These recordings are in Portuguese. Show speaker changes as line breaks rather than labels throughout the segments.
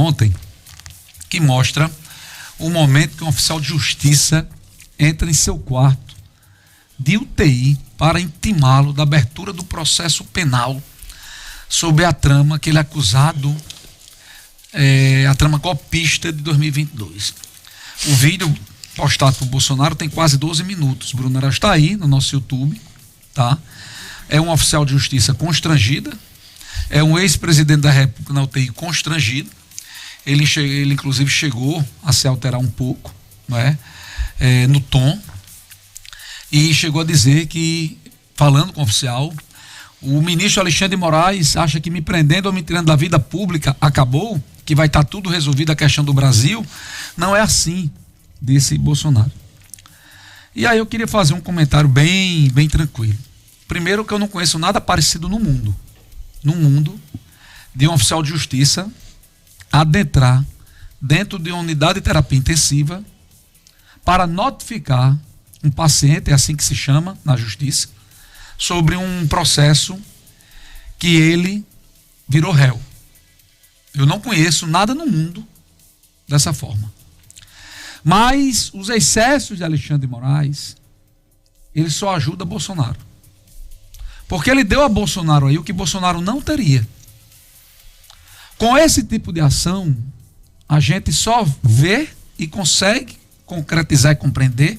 ontem, que mostra o momento que um oficial de justiça entra em seu quarto de UTI para intimá-lo da abertura do processo penal sobre a trama que ele é acusado, a trama golpista de 2022. O vídeo postado por Bolsonaro tem quase 12 minutos. Bruno Araújo está aí no nosso YouTube, tá? É um oficial de justiça constrangida, é um ex-presidente da República na UTI constrangido. Ele inclusive chegou a se alterar um pouco, não é? No tom, e chegou a dizer que, falando com o oficial, o ministro Alexandre de Moraes acha que me prendendo ou me tirando da vida pública acabou, que vai estar tudo resolvido a questão do Brasil. Não é assim, disse Bolsonaro. E aí eu queria fazer um comentário bem tranquilo. Primeiro, que eu não conheço nada parecido no mundo de um oficial de justiça adentrar dentro de uma unidade de terapia intensiva para notificar um paciente, é assim que se chama na justiça, sobre um processo que ele virou réu. Eu não conheço nada no mundo dessa forma. Mas os excessos de Alexandre de Moraes, ele só ajuda Bolsonaro. Porque ele deu a Bolsonaro aí o que Bolsonaro não teria. Com esse tipo de ação, a gente só vê e consegue concretizar e compreender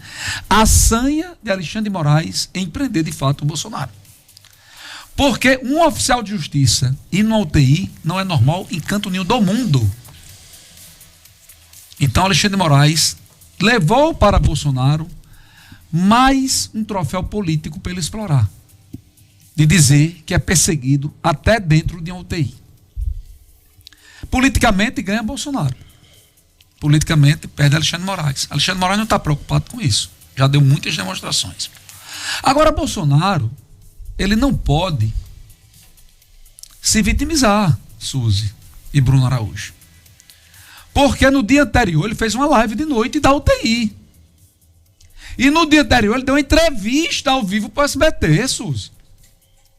a sanha de Alexandre de Moraes em prender de fato o Bolsonaro. Porque um oficial de justiça ir numa UTI não é normal em canto nenhum do mundo. Então Alexandre de Moraes levou para Bolsonaro mais um troféu político para ele explorar. De dizer que é perseguido até dentro de uma UTI. Politicamente ganha Bolsonaro. Politicamente perde Alexandre de Moraes. Alexandre de Moraes não está preocupado com isso. Já deu muitas demonstrações. Agora, Bolsonaro, ele não pode se vitimizar, Suzy e Bruno Araújo. Porque no dia anterior ele fez uma live de noite da UTI. E no dia anterior ele deu uma entrevista ao vivo para o SBT, Suzy.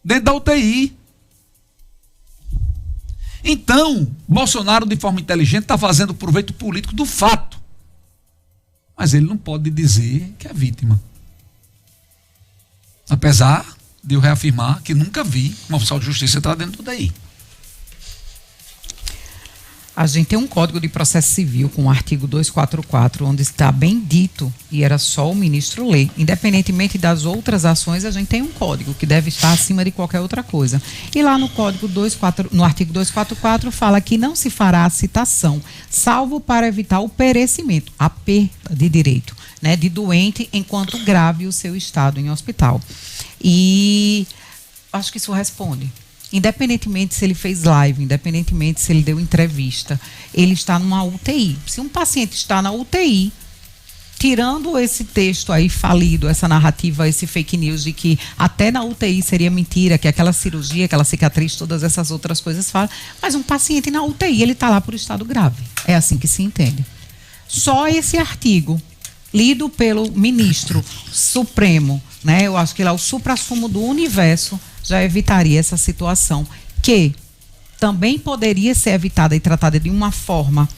Dentro da UTI. Então, Bolsonaro, de forma inteligente, está fazendo proveito político do fato. Mas ele não pode dizer que é vítima. Apesar de eu reafirmar que nunca vi um oficial de justiça entrar dentro da UTI.
A gente tem um Código de Processo Civil com o artigo 244, onde está bem dito, e era só o ministro ler. Independentemente das outras ações, a gente tem um código que deve estar acima de qualquer outra coisa. E lá no no artigo 244, fala que não se fará a citação, salvo para evitar o perecimento, a perda de direito, né, de doente enquanto grave o seu estado em hospital. E acho que isso responde. Independentemente se ele fez live, independentemente se ele deu entrevista, ele está numa UTI. Se um paciente está na UTI, tirando esse texto aí falido, essa narrativa, esse fake news de que até na UTI seria mentira, que aquela cirurgia, aquela cicatriz, todas essas outras coisas falam, mas um paciente na UTI, ele está lá por estado grave. É assim que se entende. Só esse artigo, lido pelo ministro Supremo, né? Eu acho que ele é o suprassumo do universo, já evitaria essa situação, que também poderia ser evitada e tratada de uma forma,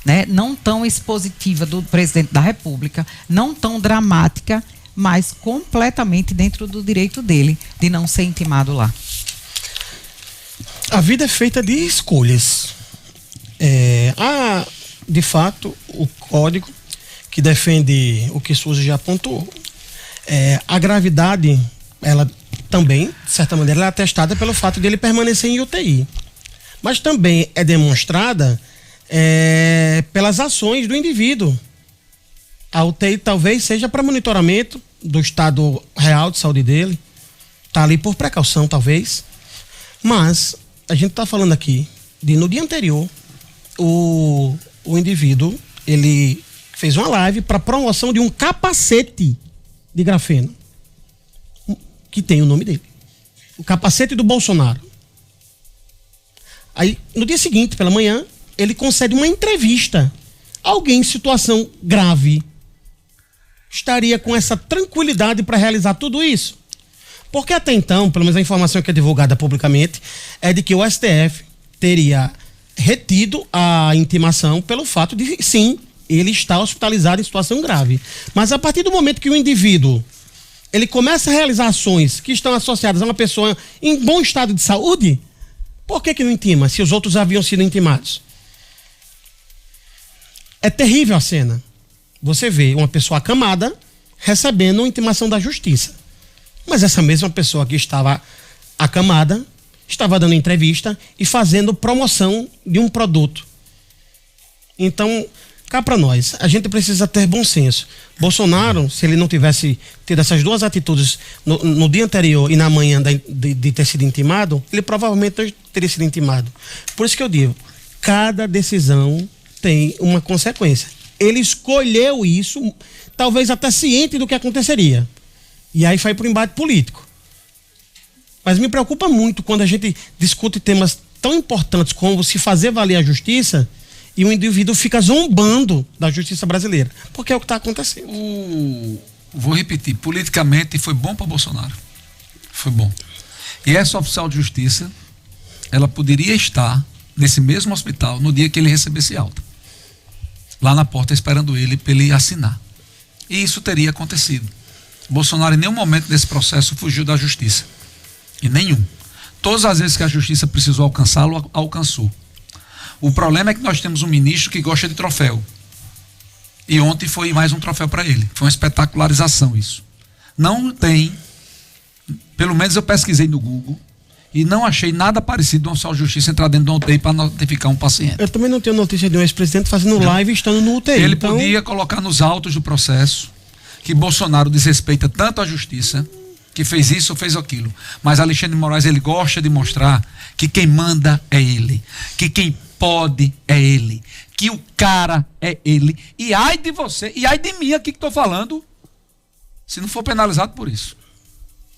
né, não tão expositiva do presidente da República, não tão dramática, mas completamente dentro do direito dele de não ser intimado lá.
A vida é feita de escolhas. De fato, o código que defende o que Suzy já apontou. A gravidade, ela também, de certa maneira, ela é atestada pelo fato de ele permanecer em UTI. Mas também é demonstrada pelas ações do indivíduo. A UTI talvez seja para monitoramento do estado real de saúde dele. Está ali por precaução, talvez. Mas a gente está falando aqui de, no dia anterior, o indivíduo, ele fez uma live para promoção de um capacete de grafeno, que tem o nome dele. O capacete do Bolsonaro. Aí, no dia seguinte, pela manhã, ele concede uma entrevista. Alguém em situação grave estaria com essa tranquilidade para realizar tudo isso? Porque até então, pelo menos a informação que é divulgada publicamente, é de que o STF teria retido a intimação pelo fato de, sim, ele está hospitalizado em situação grave. Mas a partir do momento que o indivíduo ele começa a realizar ações que estão associadas a uma pessoa em bom estado de saúde, por que não intima, se os outros haviam sido intimados? É terrível a cena. Você vê uma pessoa acamada recebendo uma intimação da justiça. Mas essa mesma pessoa que estava acamada estava dando entrevista e fazendo promoção de um produto. Então, cá para nós, a gente precisa ter bom senso. Bolsonaro, se ele não tivesse tido essas duas atitudes no dia anterior e na manhã de ter sido intimado, ele provavelmente não teria sido intimado. Por isso que eu digo, cada decisão tem uma consequência. Ele escolheu isso, talvez até ciente do que aconteceria. E aí foi para o embate político. Mas me preocupa muito quando a gente discute temas tão importantes como se fazer valer a justiça e o indivíduo fica zombando da justiça brasileira. Porque é o que está acontecendo.
Vou repetir, politicamente foi bom para Bolsonaro. Foi bom. E essa oficial de justiça, ela poderia estar nesse mesmo hospital no dia que ele recebesse alta. Lá na porta esperando ele para ele assinar. E isso teria acontecido. Bolsonaro em nenhum momento desse processo fugiu da justiça. Em nenhum. Todas as vezes que a justiça precisou alcançá-lo, alcançou. O problema é que nós temos um ministro que gosta de troféu. E ontem foi mais um troféu para ele. Foi uma espetacularização isso. Não tem, pelo menos eu pesquisei no Google, e não achei nada parecido um oficial de justiça entrar dentro de uma UTI para notificar um paciente.
Eu também não tenho notícia de um ex-presidente fazendo live estando no UTI.
Ele podia colocar nos autos do processo que Bolsonaro desrespeita tanto a justiça, que fez isso ou fez aquilo. Mas Alexandre de Moraes, ele gosta de mostrar que quem manda é ele, que quem pode é ele, que o cara é ele. E ai de você, e ai de mim aqui que estou falando, se não for penalizado por isso.